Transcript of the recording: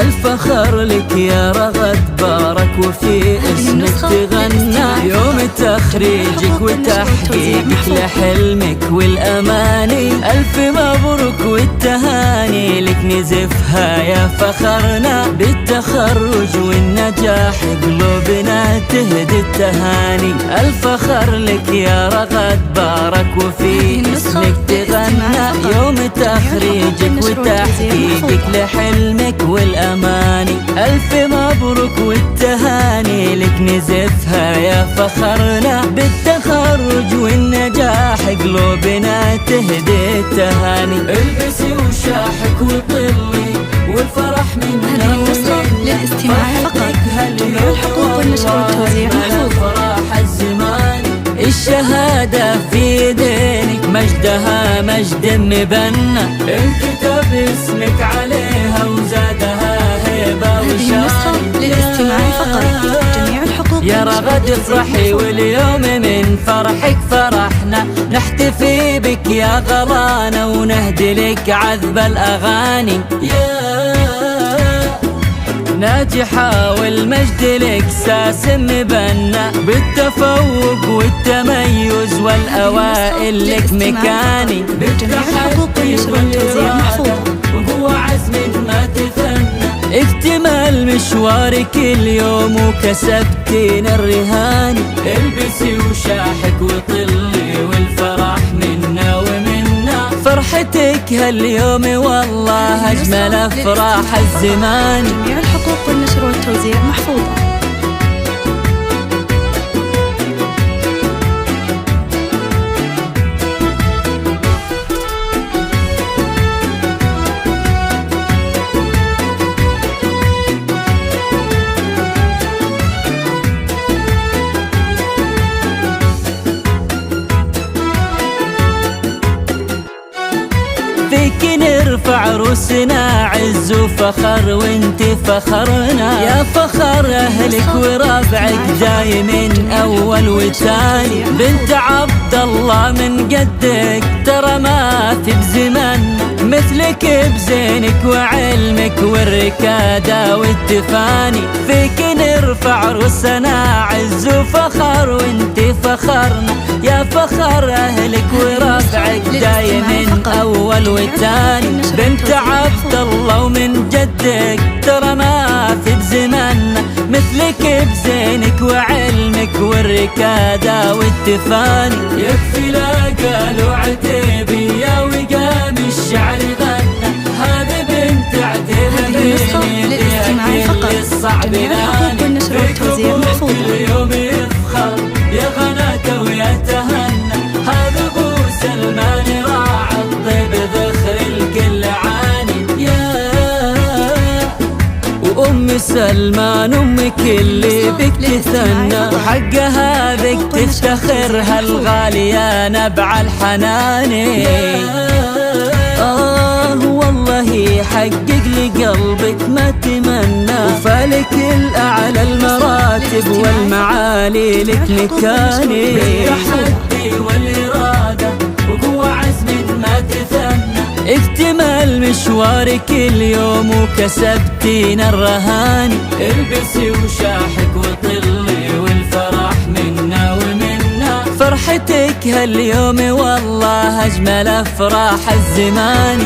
الفخر لك يا رغد بارك وفي اسمك تغنى يوم تخريجك وتحقيقك لحلمك والأماني. ألف مبروك والتهاني لك نزفها يا فخرنا، بالتخرج والنجاح قلوبنا تهدي التهاني. الفخر لك يا رغد بارك وفي اسمك تغنى يوم تخريجك وتحقيقك لحلمك والأماني. ألف مبروك والتهاني لك نزفها يا فخرنا، بالتخرج والنجاح قلوبنا تهدي التهاني. البسي وشاحك وطلي والفرح منا هذه النسخة للاستماع فقط. جميع الحقوق والنشر والتوزيع محفوظ. فرح الزمان الشهادة في دينك مجدها مجد مبنى، انكتب اسمك عليها وزادها هيبة هذه النسخة للاستماع فقط. جميع الحقوق يا رغد افرحي واليوم من فرحك فرحنا، نحتفي بك يا غلانا ونهدي لك عذب الأغاني. يا ناجحة والمجد لك ساس مبنى، بالتفوق والتميز والأوائل لك مكاني. جميع الحقوق والنشر والتوزيع محفوظ. وقوة عزمك ما تثنى، اكتمال مشوارك اليوم وكسبتين الرهاني. البسي وشاحك وطلي والفرح منا ومنا، فرحتك هاليوم والله أجمل أفراح الزمان. جميع الحقوق والنشر والتوزيع محفوظة. فيك نرفع روسنا عز وفخر وانت فخرنا، يا فخر أهلك وربعك دايم أول وثاني. بنت عبد الله من قدك ترى ما في بزمن مثلك بزينك وعلمك والركادة والتفاني. فيك نرفع روسنا عز وفخر وانت فخرنا، يا فخر أهلك وربعك دايم أول وثاني. بنت عبد الله ومن جدك ترى ما في بزمنا مثلك بزينك وعلمك والركادة والتفاني. يكفي لا قالوا عتيبي يا وقام الشعر غنى، هذه بنت عتيبة بين يديك الصعب ناني. فيكم كل يوم يفخر يا غناته ويا تهنى، هذا ابو سلمان راعى الطيب ذخر الكل عاني. يا وأم سلمان أمك اللي بك تثنى، وحقها بك تفتخر هالغالية نبع الحنان. والله يحقق لي قلبك ما تمنى، وفالك الأعلى المراتب والمعالي لك مكاني. بالتحدي والإرادة وقوة عزمك ما تثنى، اكتمال مشوارك اليوم وكسبتين الرهاني. البسي وشاحك وطلي والفرح منا ومنا، فرحتك هاليوم والله أجمل أفراح الزمان.